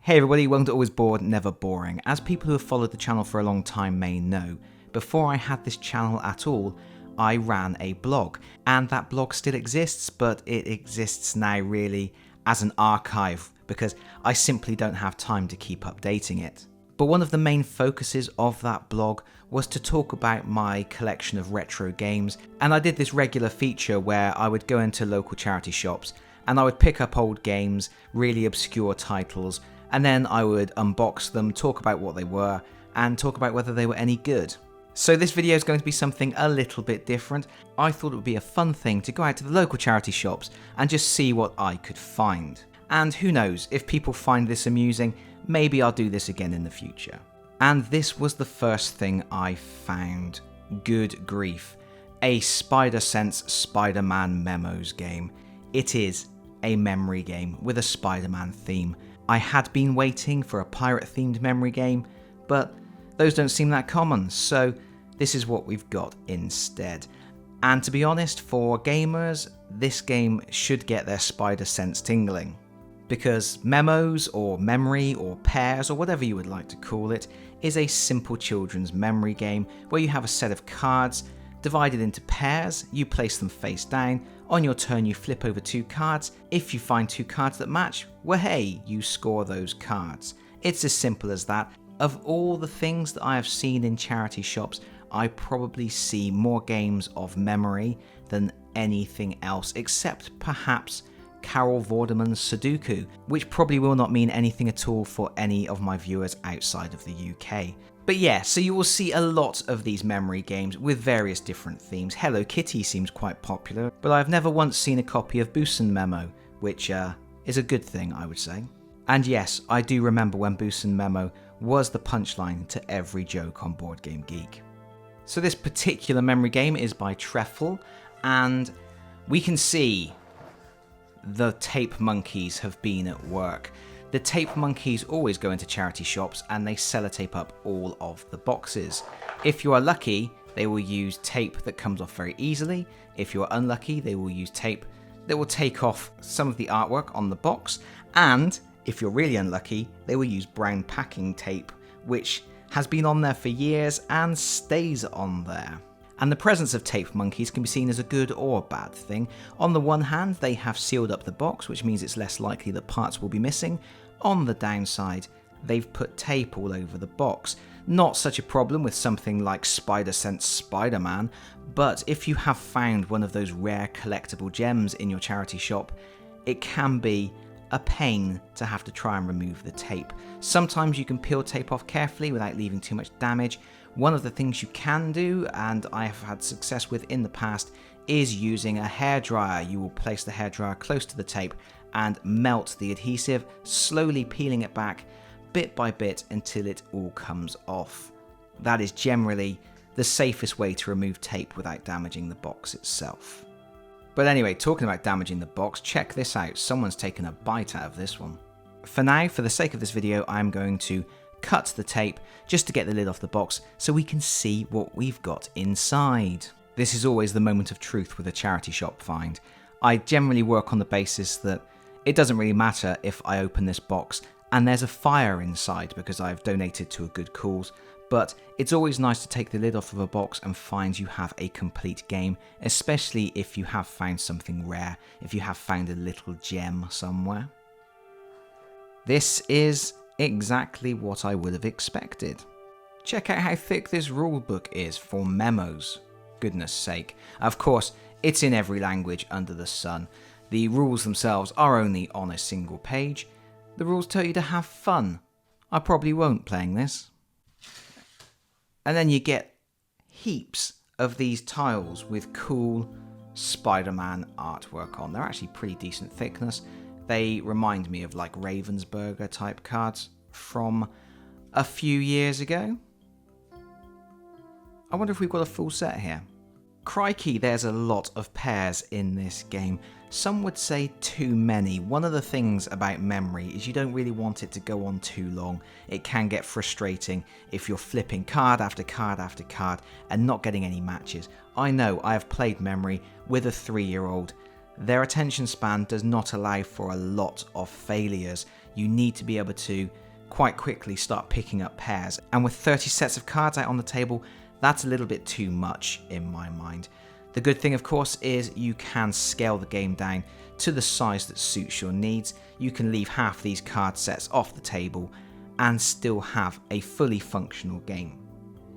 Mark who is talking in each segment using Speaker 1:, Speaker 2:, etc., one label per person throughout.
Speaker 1: Hey everybody, welcome to Always Bored, Never Boring. As people who have followed the channel for a long time may know, before I had this channel at all, I ran a blog. And that blog still exists, but it exists now really as an archive because I simply don't have time to keep updating it. But one of the main focuses of that blog was to talk about my collection of retro games, and I did this regular feature where I would go into local charity shops and I would pick up old games, really obscure titles, and then I would unbox them, talk about what they were, and talk about whether they were any good. So this video is going to be something a little bit different. I thought it would be a fun thing to go out to the local charity shops and just see what I could find. And who knows, if people find this amusing, maybe I'll do this again in the future. And this was the first thing I found. Good grief. A Spider-Sense Spider-Man Memos game. It is a memory game with a Spider-Man theme. I had been waiting for a pirate-themed memory game, but those don't seem that common, so this is what we've got instead. And to be honest, for gamers, this game should get their spider sense tingling. Because Memos, or Memory, or Pairs, or whatever you would like to call it, is a simple children's memory game where you have a set of cards divided into pairs, you place them face down, on your turn you flip over two cards, if you find two cards that match, well hey, you score those cards. It's as simple as that. Of all the things that I have seen in charity shops, I probably see more games of memory than anything else, except perhaps Carol Vorderman's Sudoku, which probably will not mean anything at all for any of my viewers outside of the UK. But yeah, so you will see a lot of these memory games with various different themes. Hello Kitty seems quite popular, but I've never once seen a copy of Busen Memo, which is a good thing, I would say. And yes, I do remember when Busen Memo was the punchline to every joke on Board Game Geek. So this particular memory game is by Treffel, and we can see the tape monkeys have been at work. The tape monkeys always go into charity shops and they sellotape up all of the boxes. If you are lucky, they will use tape that comes off very easily. If you are unlucky, they will use tape that will take off some of the artwork on the box. And if you're really unlucky, they will use brown packing tape, which has been on there for years and stays on there. And the presence of tape monkeys can be seen as a good or bad thing. On the one hand, they have sealed up the box, which means it's less likely that parts will be missing. On the downside, they've put tape all over the box. Not such a problem with something like Spider-Sense Spider-Man, but if you have found one of those rare collectible gems in your charity shop, it can be a pain to have to try and remove the tape. Sometimes you can peel tape off carefully without leaving too much damage. One of the things you can do, and I have had success with in the past, is using a hairdryer. You will place the hairdryer close to the tape and melt the adhesive, slowly peeling it back bit by bit until it all comes off. That is generally the safest way to remove tape without damaging the box itself. But anyway, talking about damaging the box, check this out. Someone's taken a bite out of this one. For now, for the sake of this video, I'm going to cut the tape just to get the lid off the box so we can see what we've got inside. This is always the moment of truth with a charity shop find. I generally work on the basis that it doesn't really matter if I open this box and there's a fire inside because I've donated to a good cause, but it's always nice to take the lid off of a box and find you have a complete game, especially if you have found something rare, if you have found a little gem somewhere. This is exactly what I would have expected. Check out how thick this rulebook is for Memos. Goodness sake. Of course, it's in every language under the sun. The rules themselves are only on a single page. The rules tell you to have fun. I probably won't playing this. And then you get heaps of these tiles with cool Spider-Man artwork on. They're actually pretty decent thickness. They remind me of like Ravensburger type cards from a few years ago. I wonder if we've got a full set here. Crikey, there's a lot of pairs in this game. Some would say too many. One of the things about memory is you don't really want it to go on too long. It can get frustrating if you're flipping card after card after card and not getting any matches. I know, I have played memory with a 3-year-old. Their attention span does not allow for a lot of failures. you need to be able to quite quickly start picking up pairs. And with 30 sets of cards out on the table, that's a little bit too much in my mind. The good thing, of course, is you can scale the game down to the size that suits your needs. You can leave half these card sets off the table and still have a fully functional game.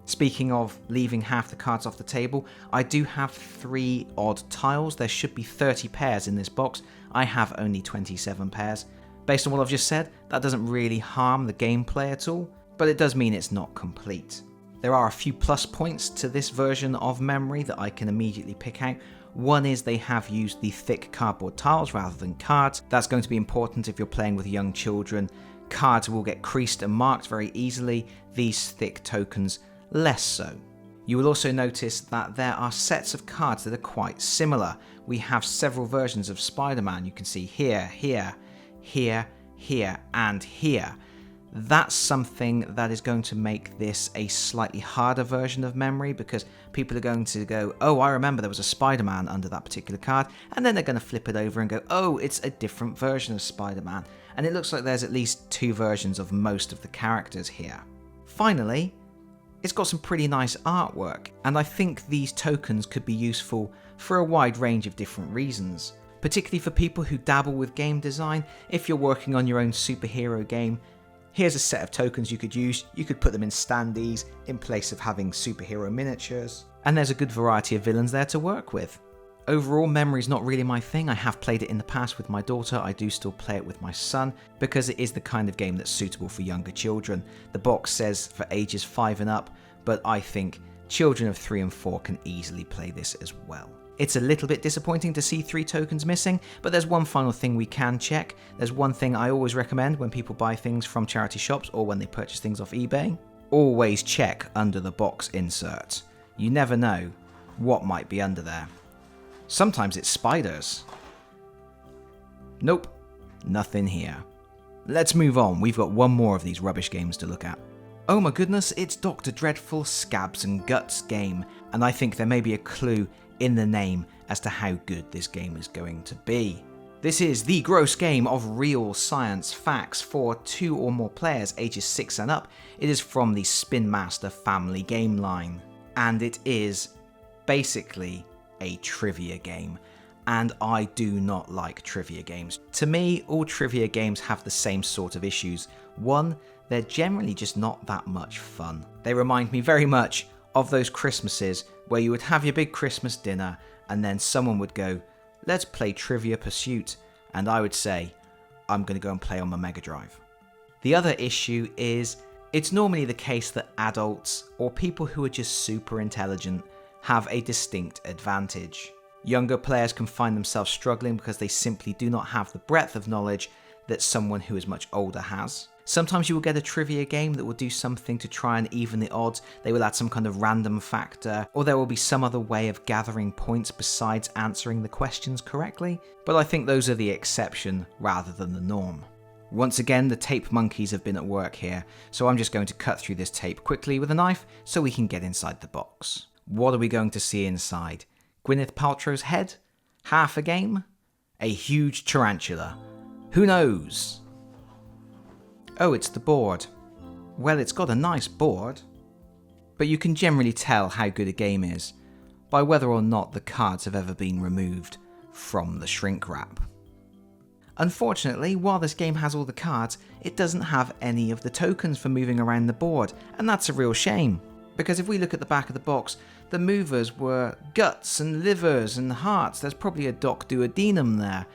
Speaker 1: Speaking of leaving half the cards off the table, I do have 3 odd tiles. There should be 30 pairs in this box. I have only 27 pairs. Based on what I've just said, that doesn't really harm the gameplay at all, but it does mean it's not complete. There are a few plus points to this version of Memory that I can immediately pick out. One is they have used the thick cardboard tiles rather than cards. That's going to be important if you're playing with young children. Cards will get creased and marked very easily, these thick tokens less so. You will also notice that there are sets of cards that are quite similar. We have several versions of Spider-Man. You can see here, here, here, here, and here. That's something that is going to make this a slightly harder version of Memory, because people are going to go, oh, I remember there was a Spider-Man under that particular card, and then they're going to flip it over and go, oh, it's a different version of Spider-Man. And it looks like there's at least 2 versions of most of the characters here. Finally, it's got some pretty nice artwork, and I think these tokens could be useful for a wide range of different reasons. Particularly for people who dabble with game design. If you're working on your own superhero game, here's a set of tokens you could use. You could put them in standees in place of having superhero miniatures. And there's a good variety of villains there to work with. Overall, Memory's not really my thing. I have played it in the past with my daughter. I do still play it with my son because it is the kind of game that's suitable for younger children. The box says for ages 5 and up, but I think children of 3 and 4 can easily play this as well. It's a little bit disappointing to see 3 tokens missing, but there's one final thing we can check. There's one thing I always recommend when people buy things from charity shops or when they purchase things off eBay. Always check under the box insert. You never know what might be under there. Sometimes it's spiders. Nope, nothing here. Let's move on. We've got one more of these rubbish games to look at. Oh my goodness, it's Dr. Dreadful Scabs and Guts game, and I think there may be a clue in the name as to how good this game is going to be. This is the gross game of real science facts for 2 or more players ages 6 and up. It is from the Spin Master family game line, and it is basically a trivia game, and I do not like trivia games. To me, all trivia games have the same sort of issues. One, they're generally just not that much fun. They remind me very much of those Christmases where you would have your big Christmas dinner and then someone would go, let's play Trivia Pursuit, and I would say, I'm going to go and play on my Mega Drive. The other issue is, it's normally the case that adults or people who are just super intelligent have a distinct advantage. Younger players can find themselves struggling because they simply do not have the breadth of knowledge that someone who is much older has. Sometimes you will get a trivia game that will do something to try and even the odds. They will add some kind of random factor, or there will be some other way of gathering points besides answering the questions correctly. But I think those are the exception rather than the norm. Once again, the tape monkeys have been at work here, so I'm just going to cut through this tape quickly with a knife so we can get inside the box. What are we going to see inside? Gwyneth Paltrow's head? Half a game? A huge tarantula? Who knows? Oh, it's the board. Well, it's got a nice board. But you can generally tell how good a game is by whether or not the cards have ever been removed from the shrink wrap. Unfortunately, while this game has all the cards, it doesn't have any of the tokens for moving around the board, and that's a real shame. Because if we look at the back of the box, the movers were guts and livers and hearts. There's probably a doc duodenum there.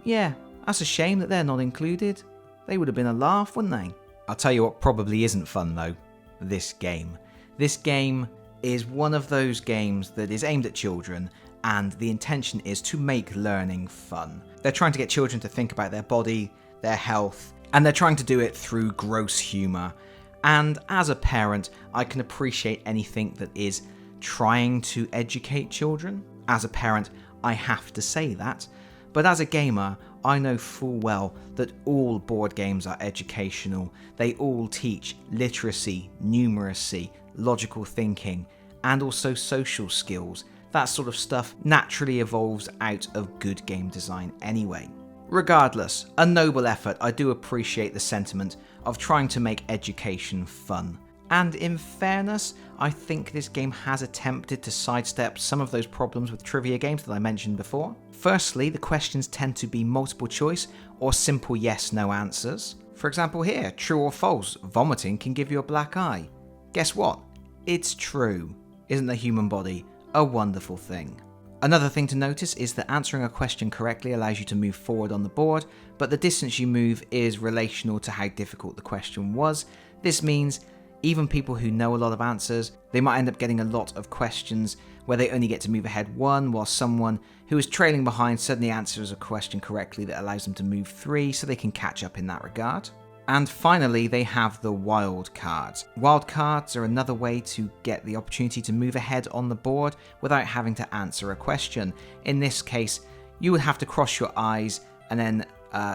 Speaker 1: Yeah, that's a shame that they're not included. They would have been a laugh, wouldn't they? I'll tell you what probably isn't fun though. This game. This game is one of those games that is aimed at children, and the intention is to make learning fun. They're trying to get children to think about their body, their health, and they're trying to do it through gross humour. And as a parent, I can appreciate anything that is trying to educate children. As a parent, I have to say that. But as a gamer, I know full well that all board games are educational. They all teach literacy, numeracy, logical thinking, and also social skills. That sort of stuff naturally evolves out of good game design anyway. Regardless, a noble effort. I do appreciate the sentiment of trying to make education fun. And in fairness, I think this game has attempted to sidestep some of those problems with trivia games that I mentioned before. Firstly, the questions tend to be multiple choice or simple yes/no answers. For example here, true or false, vomiting can give you a black eye. Guess what? It's true. Isn't the human body a wonderful thing? Another thing to notice is that answering a question correctly allows you to move forward on the board, but the distance you move is relational to how difficult the question was. This means even people who know a lot of answers, they might end up getting a lot of questions where they only get to move ahead one, while someone who is trailing behind suddenly answers a question correctly that allows them to move 3, so they can catch up in that regard. And finally, they have the wild cards. Wild cards are another way to get the opportunity to move ahead on the board without having to answer a question. In this case, you would have to cross your eyes and then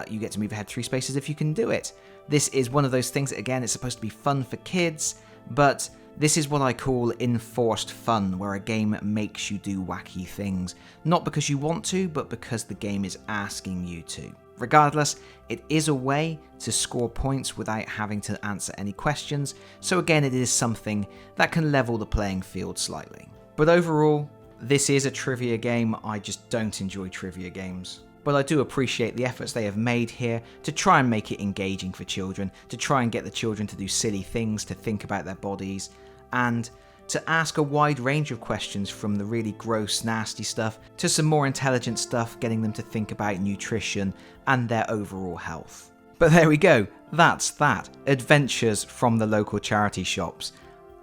Speaker 1: you get to move ahead 3 spaces if you can do it. This is one of those things that, again, it's supposed to be fun for kids, but this is what I call enforced fun, where a game makes you do wacky things. Not because you want to, but because the game is asking you to. Regardless, it is a way to score points without having to answer any questions, so again, it is something that can level the playing field slightly. But overall, this is a trivia game. I just don't enjoy trivia games. But I do appreciate the efforts they have made here to try and make it engaging for children, to try and get the children to do silly things, to think about their bodies, and to ask a wide range of questions, from the really gross, nasty stuff to some more intelligent stuff, getting them to think about nutrition and their overall health. But there we go, that's that. Adventures from the local charity shops.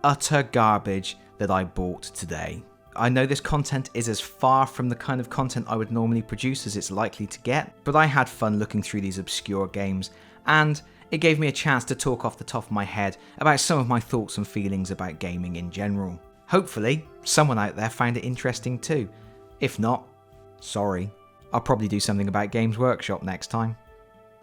Speaker 1: Utter garbage that I bought today. I know this content is as far from the kind of content I would normally produce as it's likely to get, but I had fun looking through these obscure games, and it gave me a chance to talk off the top of my head about some of my thoughts and feelings about gaming in general. Hopefully, someone out there found it interesting too. If not, sorry. I'll probably do something about Games Workshop next time.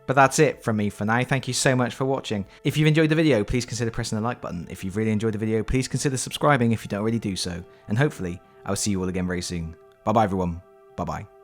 Speaker 1: But that's it from me for now. Thank you so much for watching. If you've enjoyed the video, please consider pressing the like button. If you've really enjoyed the video, please consider subscribing if you don't already do so. And hopefully, I'll see you all again very soon. Bye bye everyone. Bye bye.